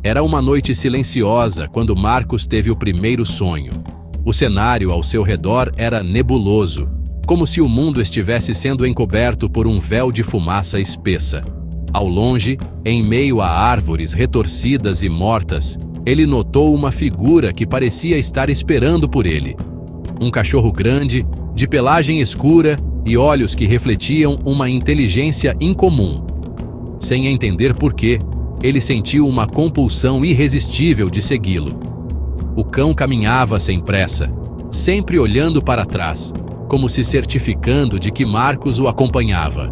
Era uma noite silenciosa quando Marcos teve o primeiro sonho. O cenário ao seu redor era nebuloso, como se o mundo estivesse sendo encoberto por um véu de fumaça espessa. Ao longe, em meio a árvores retorcidas e mortas, ele notou uma figura que parecia estar esperando por ele. Um cachorro grande, de pelagem escura e olhos que refletiam uma inteligência incomum. Sem entender por quê, ele sentiu uma compulsão irresistível de segui-lo. O cão caminhava sem pressa, sempre olhando para trás, como se certificando de que Marcos o acompanhava.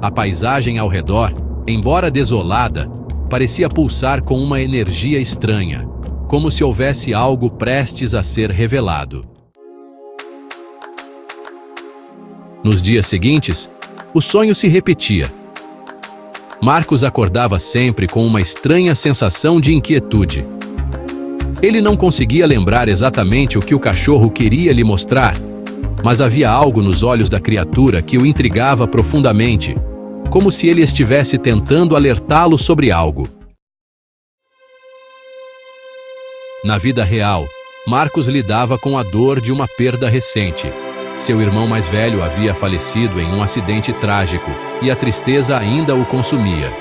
A paisagem ao redor, embora desolada, parecia pulsar com uma energia estranha, como se houvesse algo prestes a ser revelado. Nos dias seguintes, o sonho se repetia. Marcos acordava sempre com uma estranha sensação de inquietude. Ele não conseguia lembrar exatamente o que o cachorro queria lhe mostrar, mas havia algo nos olhos da criatura que o intrigava profundamente, como se ele estivesse tentando alertá-lo sobre algo. Na vida real, Marcos lidava com a dor de uma perda recente. Seu irmão mais velho havia falecido em um acidente trágico e a tristeza ainda o consumia.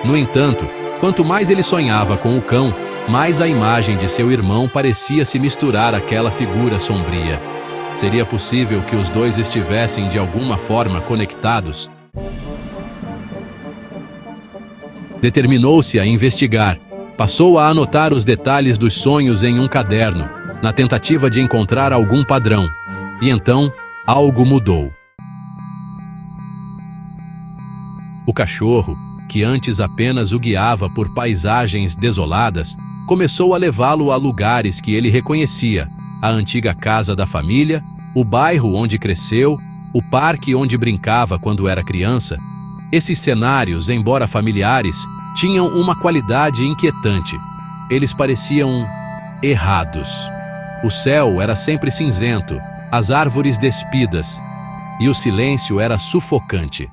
No entanto, quanto mais ele sonhava com o cão, mais a imagem de seu irmão parecia se misturar àquela figura sombria. Seria possível que os dois estivessem de alguma forma conectados? Determinou-se a investigar. Passou a anotar os detalhes dos sonhos em um caderno, na tentativa de encontrar algum padrão. E então, algo mudou. O cachorro, que antes apenas o guiava por paisagens desoladas, começou a levá-lo a lugares que ele reconhecia: a antiga casa da família, o bairro onde cresceu, o parque onde brincava quando era criança. Esses cenários, embora familiares, tinham uma qualidade inquietante. Eles pareciam errados. O céu era sempre cinzento, as árvores despidas, e o silêncio era sufocante.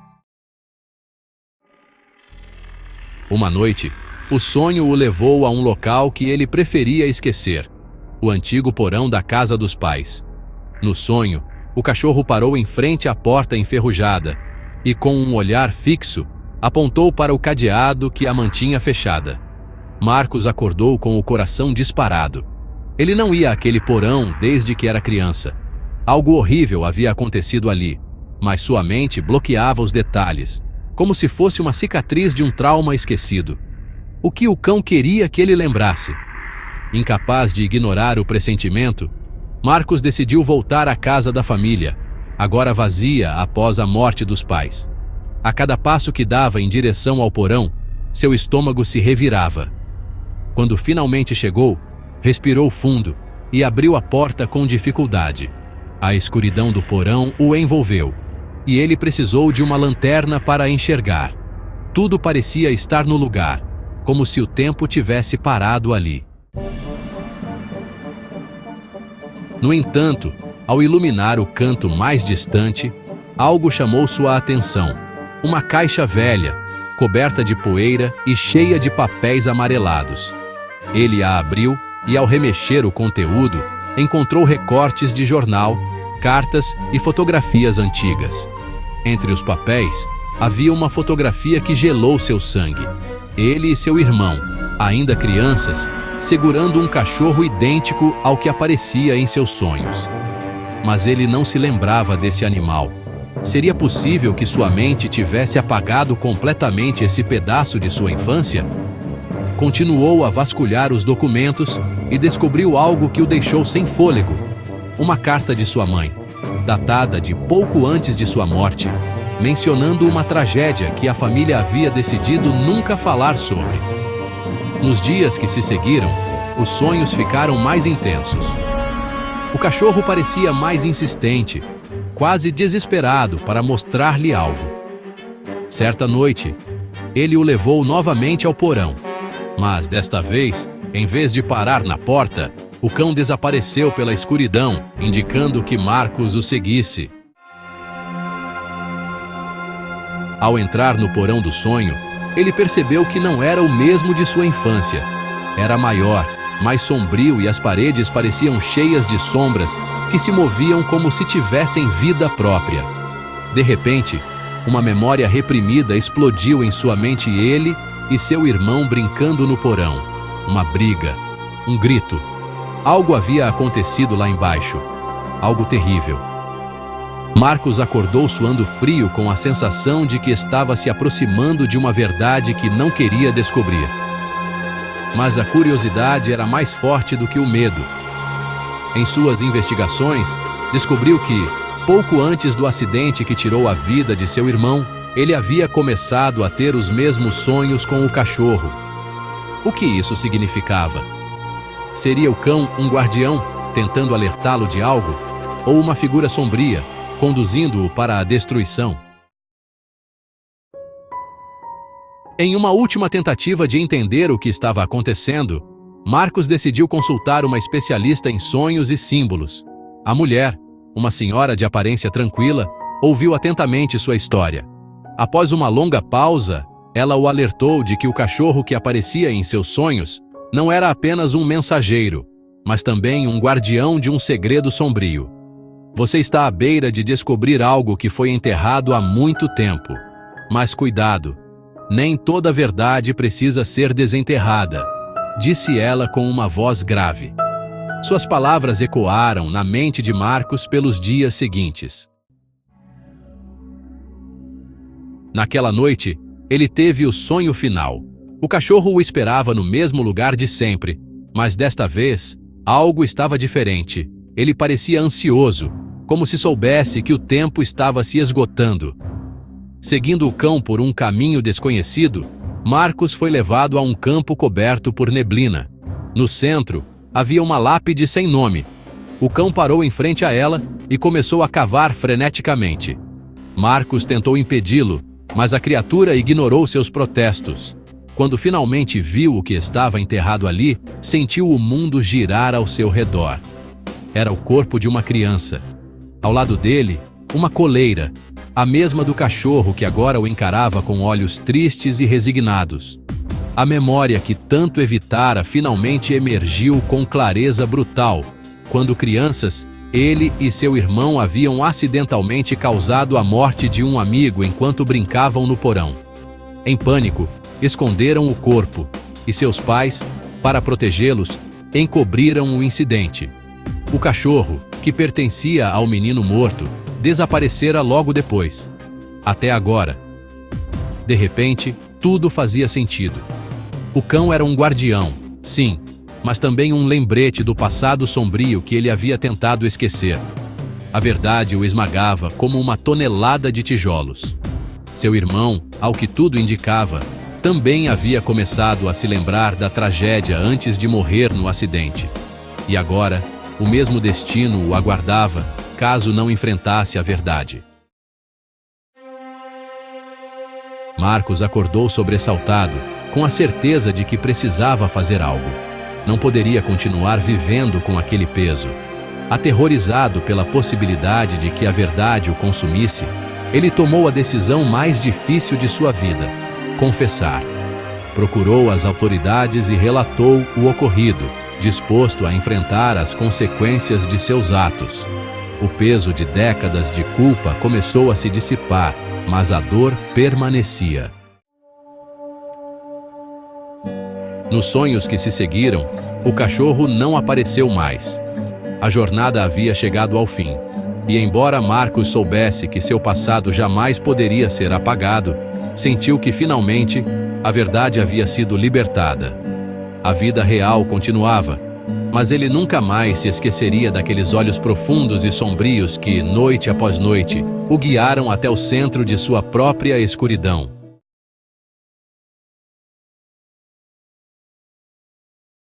Uma noite, o sonho o levou a um local que ele preferia esquecer: o antigo porão da casa dos pais. No sonho, o cachorro parou em frente à porta enferrujada e, com um olhar fixo, apontou para o cadeado que a mantinha fechada. Marcos acordou com o coração disparado. Ele não ia àquele porão desde que era criança. Algo horrível havia acontecido ali, mas sua mente bloqueava os detalhes, como se fosse uma cicatriz de um trauma esquecido. O que o cão queria que ele lembrasse? Incapaz de ignorar o pressentimento, Marcos decidiu voltar à casa da família, agora vazia após a morte dos pais. A cada passo que dava em direção ao porão, seu estômago se revirava. Quando finalmente chegou, respirou fundo e abriu a porta com dificuldade. A escuridão do porão o envolveu, e ele precisou de uma lanterna para enxergar. Tudo parecia estar no lugar, como se o tempo tivesse parado ali. No entanto, ao iluminar o canto mais distante, algo chamou sua atenção. Uma caixa velha, coberta de poeira e cheia de papéis amarelados. Ele a abriu e, ao remexer o conteúdo, encontrou recortes de jornal, cartas e fotografias antigas. Entre os papéis, havia uma fotografia que gelou seu sangue. Ele e seu irmão, ainda crianças, segurando um cachorro idêntico ao que aparecia em seus sonhos. Mas ele não se lembrava desse animal. Seria possível que sua mente tivesse apagado completamente esse pedaço de sua infância? Continuou a vasculhar os documentos e descobriu algo que o deixou sem fôlego. Uma carta de sua mãe, datada de pouco antes de sua morte, mencionando uma tragédia que a família havia decidido nunca falar sobre. Nos dias que se seguiram, os sonhos ficaram mais intensos. O cachorro parecia mais insistente, quase desesperado para mostrar-lhe algo. Certa noite, ele o levou novamente ao porão, mas desta vez, em vez de parar na porta, o cão desapareceu pela escuridão, indicando que Marcos o seguisse. Ao entrar no porão do sonho, ele percebeu que não era o mesmo de sua infância. Era maior, mais sombrio, e as paredes pareciam cheias de sombras que se moviam como se tivessem vida própria. De repente, uma memória reprimida explodiu em sua mente, ele e seu irmão brincando no porão. Uma briga, um grito. Algo havia acontecido lá embaixo. Algo terrível. Marcos acordou suando frio, com a sensação de que estava se aproximando de uma verdade que não queria descobrir. Mas a curiosidade era mais forte do que o medo. Em suas investigações, descobriu que, pouco antes do acidente que tirou a vida de seu irmão, ele havia começado a ter os mesmos sonhos com o cachorro. O que isso significava? Seria o cão um guardião, tentando alertá-lo de algo? Ou uma figura sombria, conduzindo-o para a destruição? Em uma última tentativa de entender o que estava acontecendo, Marcos decidiu consultar uma especialista em sonhos e símbolos. A mulher, uma senhora de aparência tranquila, ouviu atentamente sua história. Após uma longa pausa, ela o alertou de que o cachorro que aparecia em seus sonhos não era apenas um mensageiro, mas também um guardião de um segredo sombrio. Você está à beira de descobrir algo que foi enterrado há muito tempo. Mas cuidado, nem toda verdade precisa ser desenterrada, disse ela com uma voz grave. Suas palavras ecoaram na mente de Marcos pelos dias seguintes. Naquela noite, ele teve o sonho final. O cachorro o esperava no mesmo lugar de sempre, mas desta vez, algo estava diferente. Ele parecia ansioso, como se soubesse que o tempo estava se esgotando. Seguindo o cão por um caminho desconhecido, Marcos foi levado a um campo coberto por neblina. No centro, havia uma lápide sem nome. O cão parou em frente a ela e começou a cavar freneticamente. Marcos tentou impedi-lo, mas a criatura ignorou seus protestos. Quando finalmente viu o que estava enterrado ali, sentiu o mundo girar ao seu redor. Era o corpo de uma criança. Ao lado dele, uma coleira, a mesma do cachorro que agora o encarava com olhos tristes e resignados. A memória que tanto evitara finalmente emergiu com clareza brutal. Quando crianças, ele e seu irmão haviam acidentalmente causado a morte de um amigo enquanto brincavam no porão. Em pânico, esconderam o corpo, e seus pais, para protegê-los, encobriram o incidente. O cachorro, que pertencia ao menino morto, desaparecera logo depois. Até agora. De repente, tudo fazia sentido. O cão era um guardião, sim, mas também um lembrete do passado sombrio que ele havia tentado esquecer. A verdade o esmagava como uma tonelada de tijolos. Seu irmão, ao que tudo indicava, também havia começado a se lembrar da tragédia antes de morrer no acidente. E agora, o mesmo destino o aguardava, caso não enfrentasse a verdade. Marcos acordou sobressaltado, com a certeza de que precisava fazer algo. Não poderia continuar vivendo com aquele peso. Aterrorizado pela possibilidade de que a verdade o consumisse, ele tomou a decisão mais difícil de sua vida: confessar. Procurou as autoridades e relatou o ocorrido, disposto a enfrentar as consequências de seus atos. O peso de décadas de culpa começou a se dissipar, mas a dor permanecia. Nos sonhos que se seguiram, o cachorro não apareceu mais. A jornada havia chegado ao fim, e embora Marcos soubesse que seu passado jamais poderia ser apagado, sentiu que finalmente a verdade havia sido libertada. A vida real continuava, mas ele nunca mais se esqueceria daqueles olhos profundos e sombrios que, noite após noite, o guiaram até o centro de sua própria escuridão.